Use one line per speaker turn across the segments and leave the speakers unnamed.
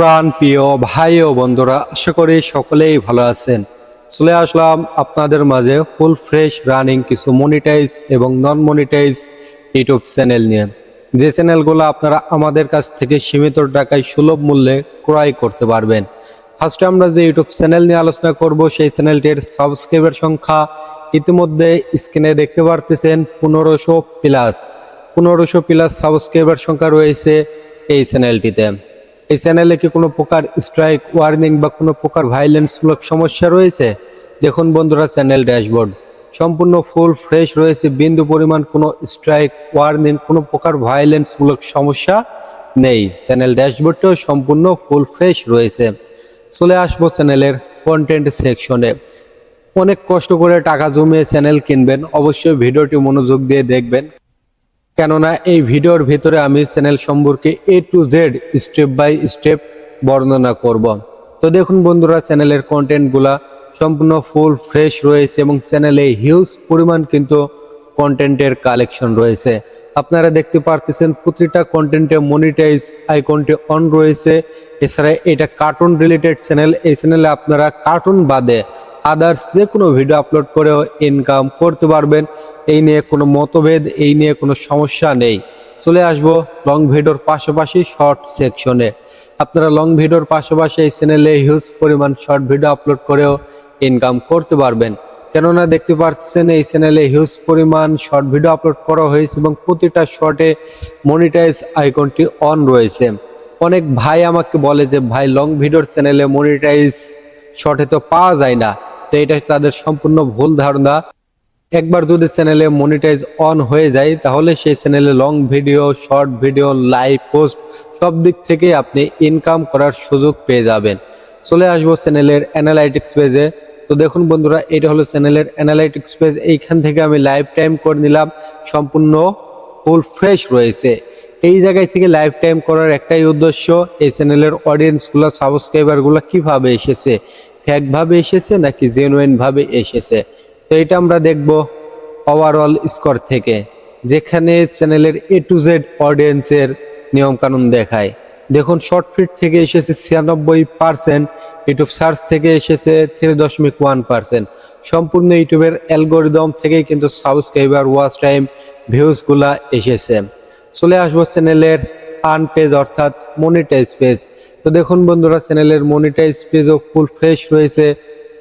প্রাণ প্রিয় ভাই ও বন্ধুরা, আশা করি সকলেই ভালো আছেন। চলে আসলাম আপনাদের মাঝে ফুল ফ্রেশ রানিং কিছু মনিটাইজ এবং নন মনিটাইজ ইউটিউব চ্যানেল নিয়ে, যে চ্যানেলগুলো আপনারা আমাদের কাছ থেকে সীমিত টাকায় সুলভ মূল্যে ক্রয় করতে পারবেন। ফার্স্টে আমরা যে ইউটিউব চ্যানেল নিয়ে আলোচনা করব, সেই চ্যানেলটির সাবস্ক্রাইবার সংখ্যা ইতিমধ্যে স্ক্রিনে দেখতে পারতেছেন 1500 প্লাস সাবস্ক্রাইবার সংখ্যা রয়েছে এই চ্যানেলটিতে। এই চ্যানেলে কি কোনো প্রকার স্ট্রাইক ওয়ার্নিং বা কোনো প্রকার ভাইলেন্সমূলক সমস্যা রয়েছে? দেখুন বন্ধুরা, চ্যানেল ড্যাশবোর্ড সম্পূর্ণ ফুল ফ্রেশ রয়েছে, বিন্দু পরিমাণ কোনো স্ট্রাইক ওয়ার্নিং কোনো প্রকার ভাইলেন্সমূলক সমস্যা নেই। চ্যানেল ড্যাশবোর্ডটাও সম্পূর্ণ ফুল ফ্রেশ রয়েছে। চলে আসবো চ্যানেলের কন্টেন্ট সেকশনে। অনেক কষ্ট করে টাকা জমিয়ে চ্যানেল কিনবেন, অবশ্যই ভিডিওটি মনোযোগ দিয়ে দেখবেন, কেননা এই ভিডিওর ভিতরে আমি চ্যানেল সম্পর্কে A to Z step by step বর্ণনা করব। তো দেখুন বন্ধুরা, চ্যানেলের কন্টেন্টগুলা সম্পূর্ণ ফুল ফ্রেশ রয়েছে এবং চ্যানেলে হিউজ পরিমাণ কিন্তু কন্টেন্টের কালেকশন রয়েছে। আপনারা দেখতে পারতেছেন প্রতিটা কন্টেন্টে মনিটাইজ আইকনটি অন রয়েছে। এছাড়া এটা কার্টুন রিলেটেড চ্যানেল। এই চ্যানেলে আপনারা কার্টুন বাদে আদার্স যে কোনো ভিডিও আপলোড করেও ইনকাম করতে পারবেন। এই নিয়ে কোনো মতভেদ, এই নিয়ে কোনো সমস্যা নেই। চলে আসবো লং ভিডিওর পাশাপাশি শর্ট সেকশনে। আপনারা লং ভিডিওর পাশাপাশি এই চ্যানেলে হিউজ পরিমাণ শর্ট ভিডিও আপলোড করেও ইনকাম করতে পারবেন, কেননা দেখতে পাচ্ছেন এই চ্যানেলে হিউজ পরিমাণ শর্ট ভিডিও আপলোড করা হয়েছে এবং প্রতিটা শর্টে মনিটাইজ আইকনটি অন রয়েছে। অনেক ভাই আমাকে বলে যে ভাই, লং ভিডিওর চ্যানেলে মনিটাইজ শর্টে তো পাওয়া যায় না। তো এটা তাদের সম্পূর্ণ ভুল ধারণা। একবার যদি চ্যানেলে মনিটাইজ অন হয়ে যায়, তাহলে সেই চ্যানেলে long video, short video, live post সব দিক থেকে আপনি ইনকাম করার সুযোগ পেয়ে যাবেন। চলে আসবো চ্যানেলের অ্যানালাইটিক্স পেজে। তো দেখুন বন্ধুরা, এটা হলো চ্যানেলের অ্যানালাইটিক্স পেজ। এইখান থেকে আমি লাইভ টাইম করে নিলাম, সম্পূর্ণ ফুল ফ্রেশ রয়েছে। এই জায়গায় থেকে লাইভ টাইম করার একটাই উদ্দেশ্য, এই চ্যানেলের অডিয়েন্সগুলো, সাবস্ক্রাইবারগুলো কিভাবে এসেছে, ফেকভাবে এসেছে নাকি জেনুইন ভাবে এসেছে। তো এটা আমরা দেখব ওভারঅল স্কোর থেকে, যেখানে চ্যানেলের A to Z অডিয়েন্সের নিয়মকানুন দেখায়। দেখুন, শর্ট ফিট থেকে এসেছে 96%, ইউটিউব সার্চ থেকে এসেছে 3.1%। সম্পূর্ণ ইউটিউবের অ্যালগোরিদম থেকেই কিন্তু সাবস্ক্রাইবার, ওয়াচ টাইম, ভিউজগুলা এসেছে। চলে আসবো চ্যানেলের আর্ন পেজ অর্থাৎ মনিটাইজ পেজ। তো দেখুন বন্ধুরা, চ্যানেলের মনিটাইজ পেজও ফুল ফ্রেশ রয়েছে,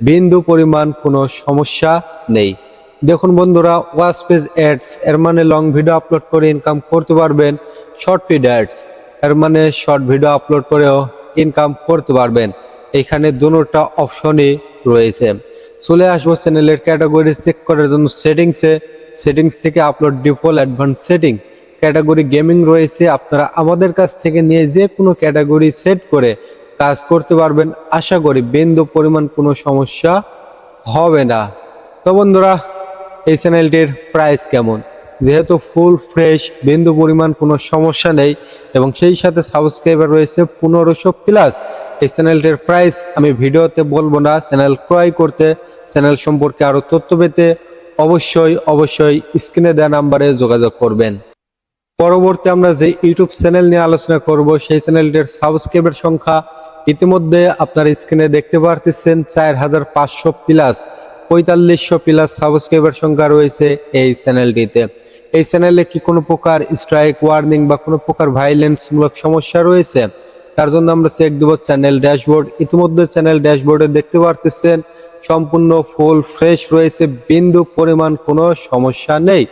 বিন্দু পরিমাণ কোনো সমস্যা নেই। দেখুন বন্ধুরা, ওয়াচ পেজ অ্যাডস, এর মানে লং ভিডিও আপলোড করে ইনকাম করতে পারবেন। শর্ট ফিড অ্যাডস, এর মানে শর্ট ভিডিও আপলোড করেও ইনকাম করতে পারবেন। এখানে দুটোটা অপশনই রয়েছে। চলে আসবো চ্যানেলের ক্যাটাগরি চেক করার জন্য সেটিংস থেকে upload default advance setting. Category gaming রয়েছে, আপনারা আমাদের কাছ থেকে নিয়ে যে কোনো ক্যাটাগরি সেট করে কাজ করতে পারবেন। আশা করি বিন্দু পরিমাণ কোনো সমস্যা হবে না। তো বন্ধুরা, এই চ্যানেলটির প্রাইস কেমন? যেহেতু ফুল ফ্রেশ, বিন্দু পরিমাণ কোনো সমস্যা নেই এবং সেই সাথে সাবস্ক্রাইবার রয়েছে 1500 প্লাস, এই চ্যানেলটির প্রাইস আমি ভিডিওতে বলবো না। চ্যানেল ক্রয় করতে, চ্যানেল সম্পর্কে আরও তথ্য পেতে অবশ্যই স্ক্রিনে দেওয়া নাম্বারে যোগাযোগ করবেন। পরবর্তী আমরা যে ইউটিউব চ্যানেল নিয়ে আলোচনা করব, সেই চ্যানেলটির সাবস্ক্রাইবার সংখ্যা ইতিমধ্যে আপনার স্ক্রিনে দেখতে পারতেছেন 4500 প্লাস, 4500 প্লাস সাবস্ক্রাইবার সংখ্যা রয়েছে এই চ্যানেলটিতে। এই চ্যানেলে কি কোনো প্রকার স্ট্রাইক ওয়ার্নিং বা কোনো প্রকার ভাইলেন্সমূলক সমস্যা রয়েছে? তার জন্য আমরা চেক দেব চ্যানেল ড্যাশবোর্ড। ইতিমধ্যে চ্যানেল ড্যাশবোর্ডে দেখতে পারতেছেন সম্পূর্ণ ফুল ফ্রেশ রয়েছে, বিন্দু পরিমাণ কোনো সমস্যা নেই।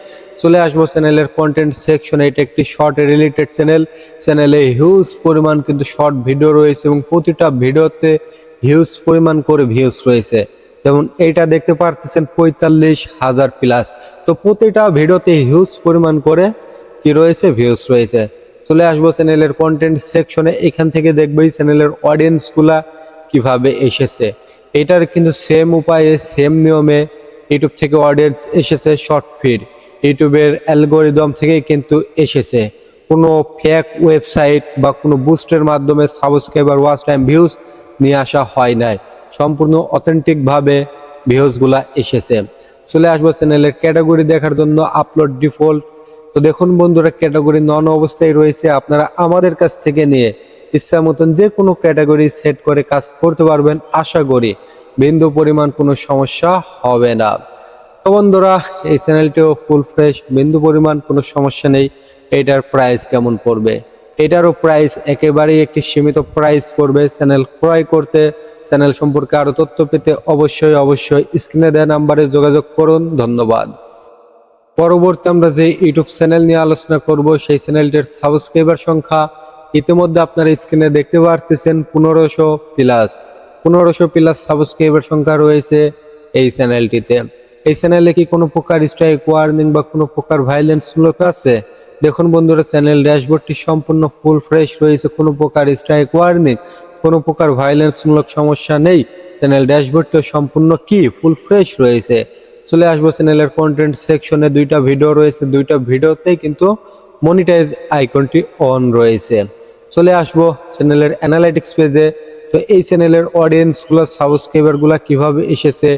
চলে আসবো চ্যানেলের কন্টেন্ট সেকশনে। এটা একটি শর্ট রিলেটেড চ্যানেল। চ্যানেলে হিউজ পরিমাণ কিন্তু শর্ট ভিডিও রয়েছে এবং প্রতিটা ভিডিওতে হিউজ পরিমাণ করে ভিউজ রয়েছে। যেমন এইটা দেখতে পারতেছেন 45,000 প্লাস। তো প্রতিটা ভিডিওতে হিউজ পরিমাণ করে কি রয়েছে, ভিউজ রয়েছে। চলে আসবো চ্যানেলের কন্টেন্ট সেকশনে। এখান থেকে দেখবো এই চ্যানেলের অডিয়েন্সগুলা কিভাবে এসেছে। এটার কিন্তু সেম উপায়ে, সেম নিয়মে ইউটিউব থেকে অডিয়েন্স এসেছে। শর্ট ফিড ইউটিউবের অ্যালগোরিদম থেকেই কিন্তু এসেছে, কোনো ফেক ওয়েবসাইট বা কোনো বুস্টের মাধ্যমে সাবস্ক্রাইবার, ওয়াচ টাইম, ভিউজ নিয়ে আসা হয় নাই। সম্পূর্ণ অথেন্টিকভাবে ভিউজগুলা এসেছে। চলে আসবো চ্যানেলের ক্যাটাগরি দেখার জন্য, আপলোড ডিফল্ট। তো দেখুন বন্ধুরা, ক্যাটাগরি নন অবস্থায় রয়েছে। আপনারা আমাদের কাছ থেকে নিয়ে ইচ্ছা মতন যে কোনো ক্যাটাগরি সেট করে কাজ করতে পারবেন। আশা করি বিন্দু পরিমাণ কোনো সমস্যা হবে না। তো বন্ধুরা, এই চ্যানেলটিও ফুল ফ্রেশ, বিন্দু পরিমাণ কোনো সমস্যা নেই। এটার প্রাইস কেমন পড়বে? এটারও প্রাইস একেবারেই একটি সীমিত প্রাইস পড়বে। চ্যানেল ক্রয় করতে, চ্যানেল সম্পর্কে আরো তথ্য পেতে অবশ্যই স্ক্রিনে দেওয়া নাম্বারে যোগাযোগ করুন। ধন্যবাদ। পরবর্তী আমরা যে ইউটিউব চ্যানেল নিয়ে আলোচনা করব, সেই চ্যানেলটির সাবস্ক্রাইবার সংখ্যা ইতিমধ্যে আপনারা স্ক্রিনে দেখতে পারতেছেন 1500 প্লাস সাবস্ক্রাইবার সংখ্যা রয়েছে এই চ্যানেলটিতে। এই চ্যানেলে কি কোনো প্রকার স্ট্রাইক ওয়ার্নিং বা কোনো প্রকার ভায়োলেন্স মূলক আছে? দেখুন বন্ধুরা, চ্যানেল ড্যাশবোর্ডটি সম্পূর্ণ ফুল ফ্রেশ রয়েছে। কোনো প্রকার স্ট্রাইক ওয়ার্নিং, কোনো প্রকার ভায়োলেন্স মূলক সমস্যা নেই। চ্যানেল ড্যাশবোর্ডটি সম্পূর্ণ কি ফুল ফ্রেশ রয়েছে। চলে আসবো চ্যানেলের কন্টেন্ট সেকশনে। দুইটা ভিডিও রয়েছে, দুইটা ভিডিওতেই কিন্তু মনিটাইজ আইকনটি অন রয়েছে। চলে আসবো চ্যানেলের অ্যানালাইটিক্স পেজে। তো এই চ্যানেলের অডিয়েন্সগুলো, সাবস্ক্রাইবারগুলো কিভাবে এসেছে,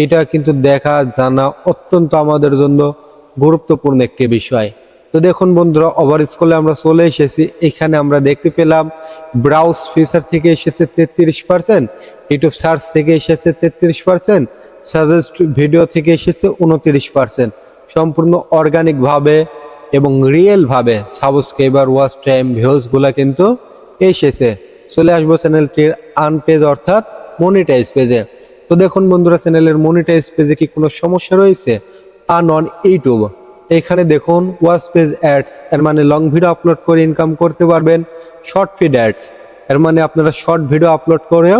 এটা কিন্তু দেখা জানা অত্যন্ত আমাদের জন্য গুরুত্বপূর্ণ একটি বিষয়। তো দেখুন বন্ধুরা, ওভার স্ক্রলে আমরা চলে এসেছি। এখানে আমরা দেখতে পেলাম ব্রাউজ ফিচার থেকে এসেছে 33%, ইউটিউব সার্চ থেকে এসেছে 33%, সাজেস্ট ভিডিও থেকে এসেছে 29%। সম্পূর্ণ অর্গানিক ভাবে এবং রিয়েল ভাবে সাবস্ক্রাইবার, ওয়াচ টাইম, ভিউজগুলো কিন্তু এসেছে। চলে আসবো চ্যানেলটির আনপেজ অর্থাৎ মনিটাইজ পেজে। তো দেখুন বন্ধুরা, চ্যানেলের মনিটাইজ পেজে কি কোনো সমস্যা রয়েছে? অন ইউটিউব এখানে দেখুন ওয়াচ পেজ অ্যাডস, এর মানে লং ভিডিও আপলোড করে ইনকাম করতে পারবেন। শর্ট ফিড অ্যাডস, এর মানে আপনারা শর্ট ভিডিও আপলোড করেও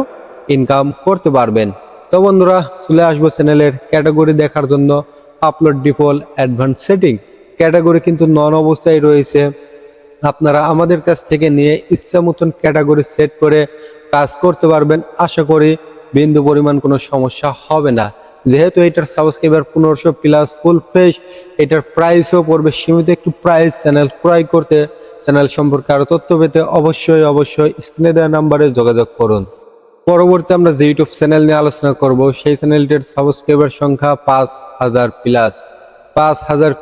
ইনকাম করতে পারবেন। তো বন্ধুরা, চলে আসবো চ্যানেলের ক্যাটাগরি দেখার জন্য। Upload default, advance setting category কিন্তু নন অবস্থায় রয়েছে। আপনারা আমাদের কাছ থেকে নিয়ে ইচ্ছা মতন ক্যাটাগরি সেট করে কাজ করতে পারবেন। আশা করি বিন্দু পরিমাণ কোনো সমস্যা হবে না। যেহেতু এটার সাবস্ক্রাইবার 1500 প্লাস ফুল ফ্রেশ, এটার প্রাইসও পড়বে সীমিত একটু প্রাইস। চ্যানেল ক্রয় করতে, চ্যানেল সম্পর্কে আরো তথ্য পেতে অবশ্যই স্ক্রিনে দেওয়া নাম্বারে যোগাযোগ করুন। পরবর্তী আমরা যে ইউটিউব চ্যানেল নিয়ে আলোচনা করব, সেই চ্যানেলটির সাবস্ক্রাইবার সংখ্যা 5000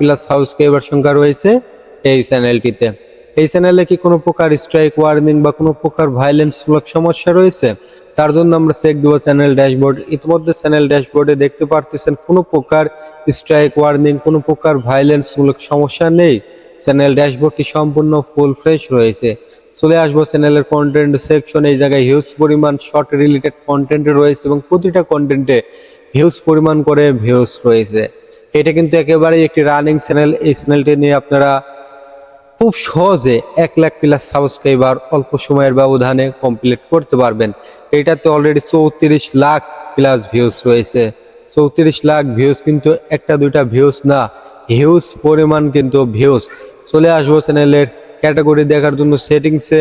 প্লাস সাবস্ক্রাইবার সংখ্যা রয়েছে এই চ্যানেলটিতে। এই চ্যানেলে কি কোনো প্রকার স্ট্রাইক ওয়ার্নিং বা কোনো প্রকার ভায়োলেন্স মূলক সমস্যা রয়েছে? তার জন্য আমরা চেক দেবো চ্যানেল ড্যাশবোর্ড। ইতিমধ্যে চ্যানেল ড্যাশবোর্ডে দেখতে পারতেছেন কোনো প্রকার স্ট্রাইক ওয়ার্নিং, কোনো প্রকার ভায়োলেন্স মূলক সমস্যা নেই। চ্যানেল ড্যাশবোর্ডটি সম্পূর্ণ ফুল ফ্রেশ রয়েছে। চলে আসবো চ্যানেলের কন্টেন্ট সেকশন। এই জায়গায় হিউজ পরিমাণ শর্ট রিলেটেড কন্টেন্ট রয়েছে এবং প্রতিটা কন্টেন্টে হিউজ পরিমাণ করে ভিউজ রয়েছে। এটা কিন্তু একেবারেই একটি রানিং চ্যানেল। এই চ্যানেলটি নিয়ে আপনারা খুব সহজে 1 লাখ প্লাস সাবস্ক্রাইবার অল্প সময়ের ব্যবধানে কমপ্লিট করতে পারবেন। এটাতে অলরেডি 34 লাখ প্লাস ভিউজ রয়েছে। 34 লাখ ভিউজ কিন্তু একটা দুইটা ভিউজ না, হিউজ পরিমাণ কিন্তু ভিউজ। চলে আসবো চ্যানেলের ক্যাটাগরি দেখার জন্য সেটিংসে।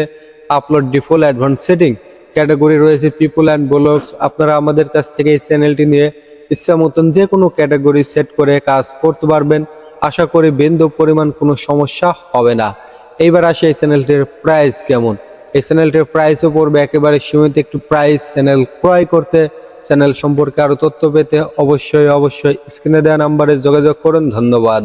Upload default, advance setting category রয়েছে পিপল অ্যান্ড ব্লগস। আপনারা আমাদের কাছ থেকে এই চ্যানেলটি নিয়ে ইচ্ছা মতন যে কোনো ক্যাটাগরি সেট করে কাজ করতে পারবেন। আশা করি বিন্দু পরিমাণ কোনো সমস্যা হবে না। এইবার আসে এই চ্যানেলটির প্রাইস কেমন। এই চ্যানেলটির প্রাইসও পড়বে একেবারে সীমিত একটু প্রাইস। চ্যানেল ক্রয় করতে, চ্যানেল সম্পর্কে আরো তথ্য পেতে অবশ্যই স্ক্রিনে দেওয়া নাম্বারে যোগাযোগ করুন। ধন্যবাদ।